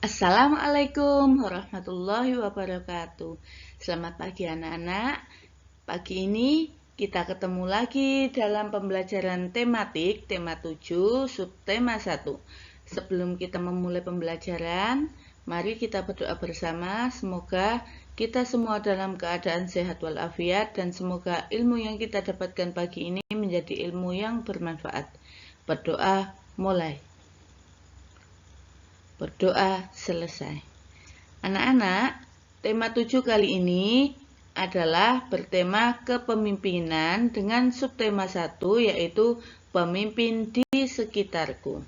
Assalamualaikum warahmatullahi wabarakatuh. Selamat pagi anak-anak. Pagi ini kita ketemu lagi dalam pembelajaran tematik tema 7 subtema 1. Sebelum kita memulai pembelajaran, mari kita berdoa bersama. Semoga kita semua dalam keadaan sehat walafiat dan semoga ilmu yang kita dapatkan pagi ini menjadi ilmu yang bermanfaat. Berdoa mulai. Berdoa selesai. Anak-anak, tema 7 kali ini adalah bertema kepemimpinan dengan subtema 1 yaitu pemimpin di sekitarku.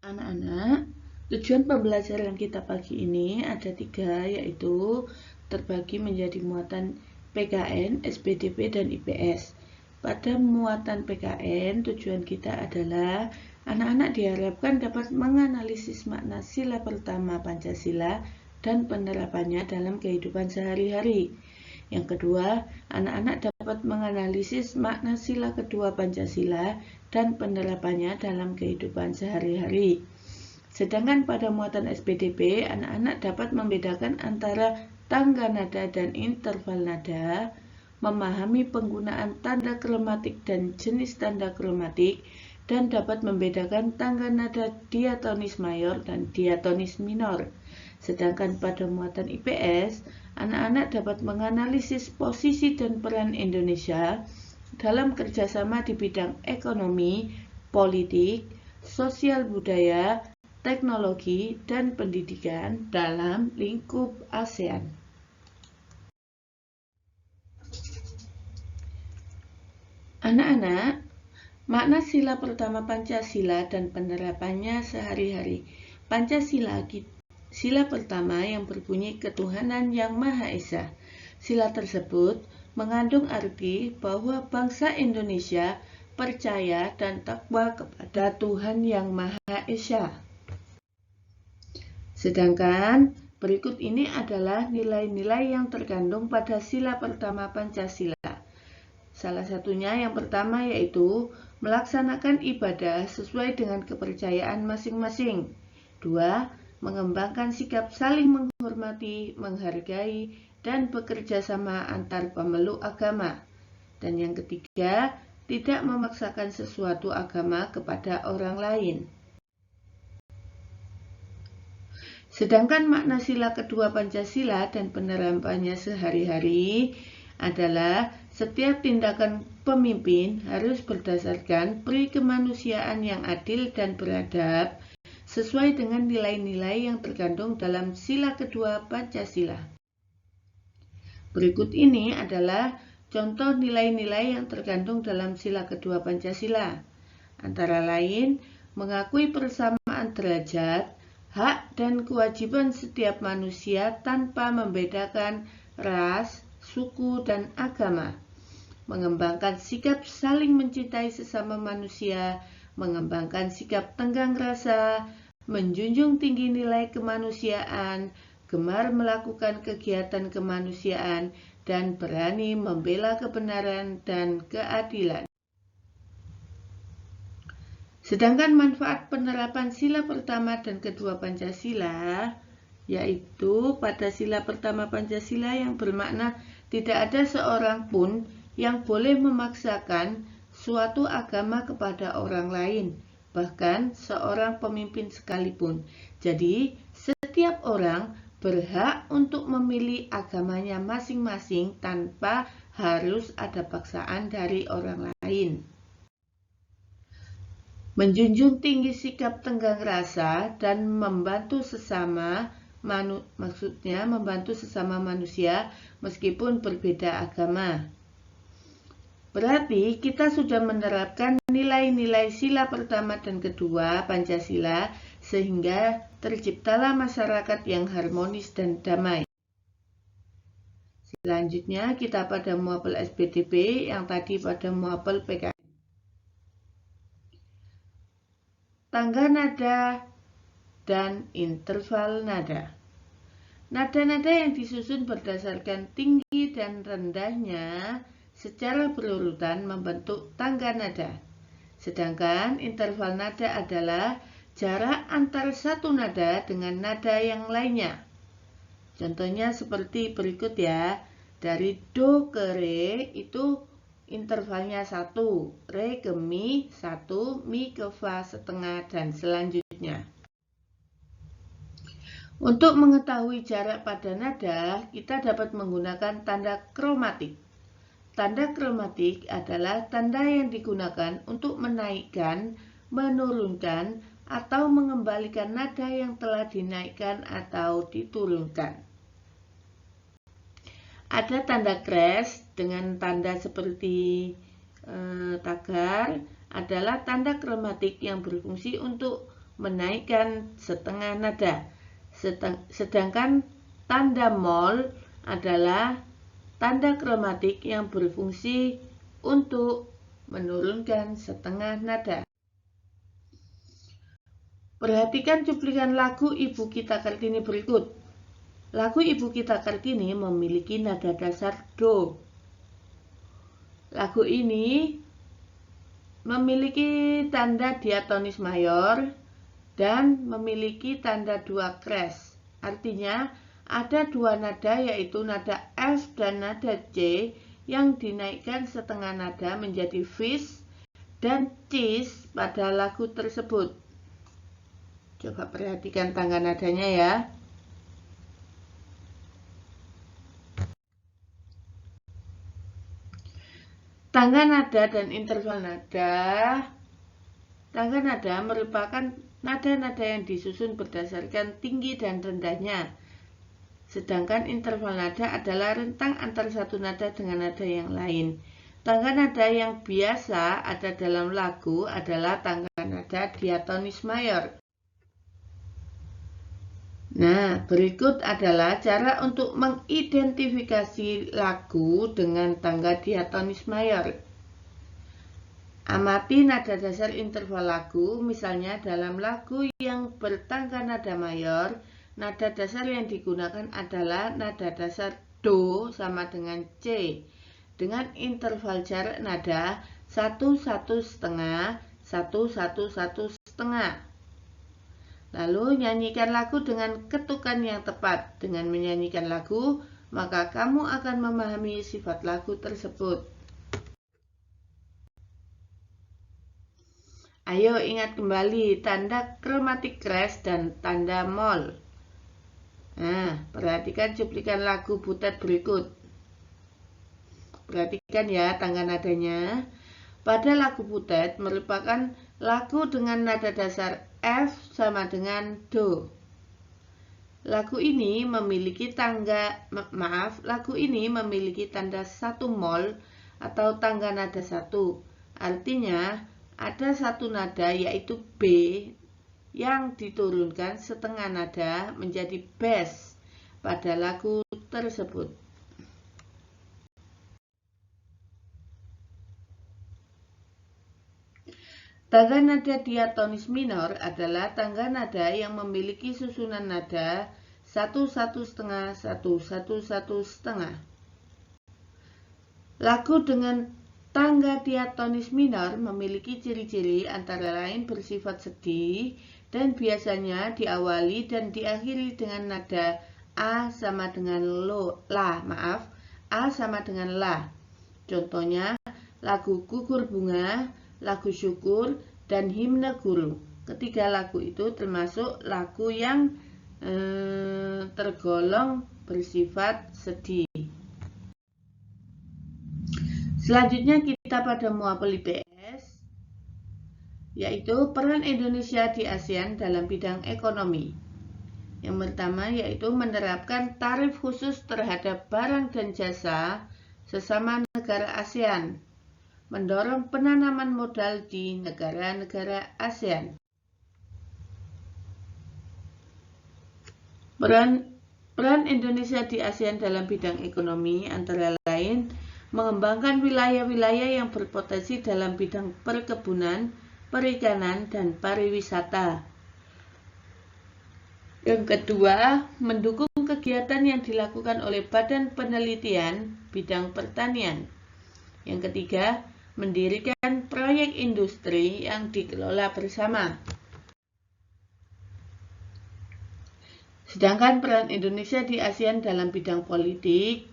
Anak-anak, tujuan pembelajaran kita pagi ini ada 3 yaitu terbagi menjadi muatan PKN, SPDP, dan IPS. Pada muatan PKN, tujuan kita adalah anak-anak diharapkan dapat menganalisis makna sila pertama Pancasila dan penerapannya dalam kehidupan sehari-hari. Yang kedua, anak-anak dapat menganalisis makna sila kedua Pancasila dan penerapannya dalam kehidupan sehari-hari. Sedangkan pada muatan SPDP, anak-anak dapat membedakan antara tangga nada dan interval nada, memahami penggunaan tanda kromatik dan jenis tanda kromatik, dan dapat membedakan tangga nada diatonis mayor dan diatonis minor. Sedangkan pada muatan IPS, anak-anak dapat menganalisis posisi dan peran Indonesia dalam kerjasama di bidang ekonomi, politik, sosial budaya, teknologi, dan pendidikan dalam lingkup ASEAN. Anak-anak, makna sila pertama Pancasila dan penerapannya sehari-hari. Pancasila sila pertama yang berbunyi ketuhanan yang Maha Esa. Sila tersebut mengandung arti bahwa bangsa Indonesia percaya dan takwa kepada Tuhan yang Maha Esa. Sedangkan berikut ini adalah nilai-nilai yang terkandung pada sila pertama Pancasila. Salah satunya yang pertama yaitu melaksanakan ibadah sesuai dengan kepercayaan masing-masing. 2. Mengembangkan sikap saling menghormati, menghargai, dan bekerja sama antar pemeluk agama. Dan yang ketiga, tidak memaksakan sesuatu agama kepada orang lain. Sedangkan makna sila kedua Pancasila dan penerapannya sehari-hari adalah setiap tindakan pemimpin harus berdasarkan pri kemanusiaan yang adil dan beradab sesuai dengan nilai-nilai yang terkandung dalam sila kedua Pancasila. Berikut ini adalah contoh nilai-nilai yang terkandung dalam sila kedua Pancasila. Antara lain, mengakui persamaan derajat, hak dan kewajiban setiap manusia tanpa membedakan ras, suku, dan agama. Mengembangkan sikap saling mencintai sesama manusia, mengembangkan sikap tenggang rasa, menjunjung tinggi nilai kemanusiaan, gemar melakukan kegiatan kemanusiaan, dan berani membela kebenaran dan keadilan. Sedangkan manfaat penerapan sila pertama dan kedua Pancasila, yaitu pada sila pertama Pancasila yang bermakna tidak ada seorang pun yang boleh memaksakan suatu agama kepada orang lain, bahkan seorang pemimpin sekalipun. Jadi, setiap orang berhak untuk memilih agamanya masing-masing tanpa harus ada paksaan dari orang lain. Menjunjung tinggi sikap tenggang rasa dan membantu sesama manusia meskipun berbeda agama. Berarti kita sudah menerapkan nilai-nilai sila pertama dan kedua Pancasila sehingga terciptalah masyarakat yang harmonis dan damai. Selanjutnya kita pada muapel SPDP, yang tadi pada muapel PKN. Tangga nada dan interval nada. Nada-nada yang disusun berdasarkan tinggi dan rendahnya secara berurutan membentuk tangga nada. Sedangkan interval nada adalah jarak antar satu nada dengan nada yang lainnya. Contohnya seperti berikut ya. Dari do ke re itu intervalnya 1, re ke mi 1, mi ke fa setengah, dan selanjutnya. Untuk mengetahui jarak pada nada, kita dapat menggunakan tanda kromatik. Tanda kromatik adalah tanda yang digunakan untuk menaikkan, menurunkan, atau mengembalikan nada yang telah dinaikkan atau diturunkan. Ada tanda crash dengan tanda seperti tagar adalah tanda kromatik yang berfungsi untuk menaikkan setengah nada. Sedangkan tanda mol adalah tanda kromatik yang berfungsi untuk menurunkan setengah nada. Perhatikan cuplikan lagu Ibu Kita Kartini berikut. Lagu Ibu Kita Kartini memiliki nada dasar do. Lagu ini memiliki tanda diatonis mayor dan memiliki tanda 2 crash. Artinya ada 2 nada, yaitu nada F dan nada C yang dinaikkan setengah nada menjadi fis dan cis pada lagu tersebut. Coba perhatikan tangga nadanya ya. Tangga nada dan interval nada. Tangga nada merupakan nada-nada yang disusun berdasarkan tinggi dan rendahnya. Sedangkan interval nada adalah rentang antar satu nada dengan nada yang lain. Tangga nada yang biasa ada dalam lagu adalah tangga nada diatonis mayor. Nah, berikut adalah cara untuk mengidentifikasi lagu dengan tangga diatonis mayor. Amati nada dasar interval lagu, misalnya dalam lagu yang bertangga nada mayor, nada dasar yang digunakan adalah nada dasar do sama dengan C, dengan interval jarak nada 1, 1,5, 1, 1, 1,5. Lalu nyanyikan lagu dengan ketukan yang tepat. Dengan menyanyikan lagu, maka kamu akan memahami sifat lagu tersebut. Ayo ingat kembali tanda kromatik crash dan tanda mol. Nah, perhatikan cuplikan lagu butet berikut. Perhatikan ya tangga nadanya. Pada lagu butet merupakan lagu dengan nada dasar F sama dengan do. Lagu ini memiliki tanda 1 mol atau tangga nada 1. Artinya ada satu nada, yaitu B, yang diturunkan setengah nada menjadi bes pada lagu tersebut. Tangga nada diatonis minor adalah tangga nada yang memiliki susunan nada 1, 1,5, 1, 1, 1,5. Lagu dengan tangga diatonis minor memiliki ciri-ciri antara lain bersifat sedih dan biasanya diawali dan diakhiri dengan nada A sama dengan A sama dengan la. Contohnya lagu Gugur Bunga, lagu Syukur, dan Himne Guru. Ketiga lagu itu termasuk lagu yang tergolong bersifat sedih. Selanjutnya kita pada muapel IPS, yaitu peran Indonesia di ASEAN dalam bidang ekonomi. Yang pertama yaitu menerapkan tarif khusus terhadap barang dan jasa sesama negara ASEAN, mendorong penanaman modal di negara-negara ASEAN. Peran Indonesia di ASEAN dalam bidang ekonomi antara lain mengembangkan wilayah-wilayah yang berpotensi dalam bidang perkebunan, perikanan, dan pariwisata. Yang kedua, mendukung kegiatan yang dilakukan oleh Badan Penelitian Bidang Pertanian. Yang ketiga, mendirikan proyek industri yang dikelola bersama. Sedangkan peran Indonesia di ASEAN dalam bidang politik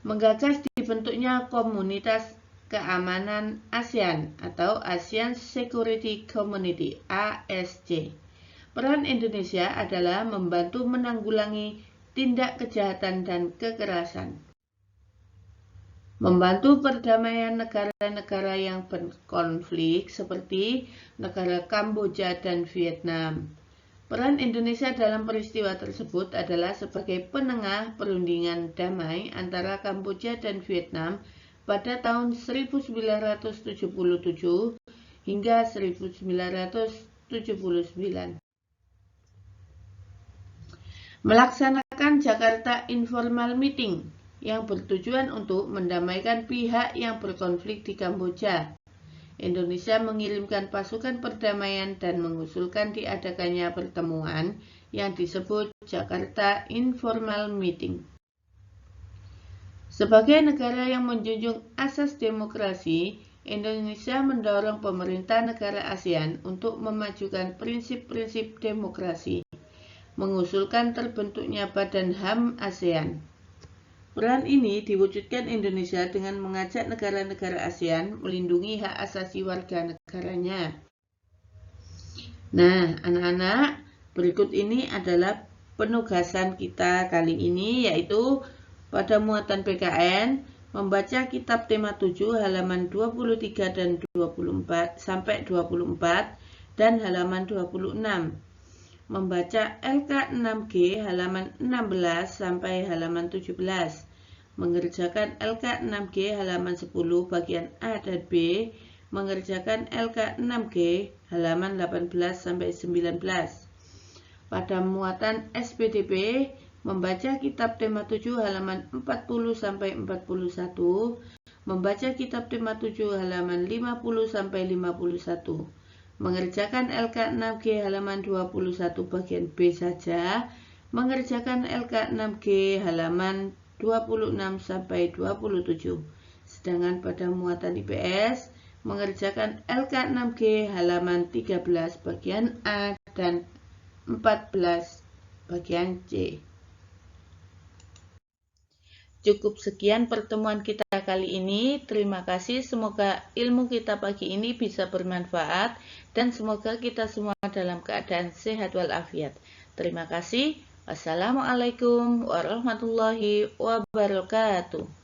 menggagas dibentuknya Komunitas Keamanan ASEAN atau ASEAN Security Community (ASC). Peran Indonesia adalah membantu menanggulangi tindak kejahatan dan kekerasan, membantu perdamaian negara-negara yang berkonflik seperti negara Kamboja dan Vietnam. Peran Indonesia dalam peristiwa tersebut adalah sebagai penengah perundingan damai antara Kamboja dan Vietnam pada tahun 1977 hingga 1979. Melaksanakan Jakarta Informal Meeting yang bertujuan untuk mendamaikan pihak yang berkonflik di Kamboja. Indonesia mengirimkan pasukan perdamaian dan mengusulkan diadakannya pertemuan yang disebut Jakarta Informal Meeting. Sebagai negara yang menjunjung asas demokrasi, Indonesia mendorong pemerintah negara ASEAN untuk memajukan prinsip-prinsip demokrasi, mengusulkan terbentuknya Badan HAM ASEAN. Peran ini diwujudkan Indonesia dengan mengajak negara-negara ASEAN melindungi hak asasi warga negaranya. Nah, anak-anak, berikut ini adalah penugasan kita kali ini, yaitu pada muatan PKN, membaca kitab tema 7 halaman 23 dan 24 sampai 24 dan halaman 26. Membaca LK6G halaman 16 sampai halaman 17. Mengerjakan LK6G halaman 10 bagian A dan B. Mengerjakan LK6G halaman 18 sampai 19. Pada muatan SPDP, membaca kitab tema 7 halaman 40 sampai 41. Membaca kitab tema 7 halaman 50 sampai 51. Mengerjakan LK6G halaman 21 bagian B saja. Mengerjakan LK6G halaman 26 sampai 27. Sedangkan pada muatan IPS, mengerjakan LK6G halaman 13 bagian A dan 14 bagian C. Cukup sekian pertemuan kita kali ini. Terima kasih. Semoga ilmu kita pagi ini bisa bermanfaat dan semoga kita semua dalam keadaan sehat walafiat. Terima kasih. Wassalamualaikum warahmatullahi wabarakatuh.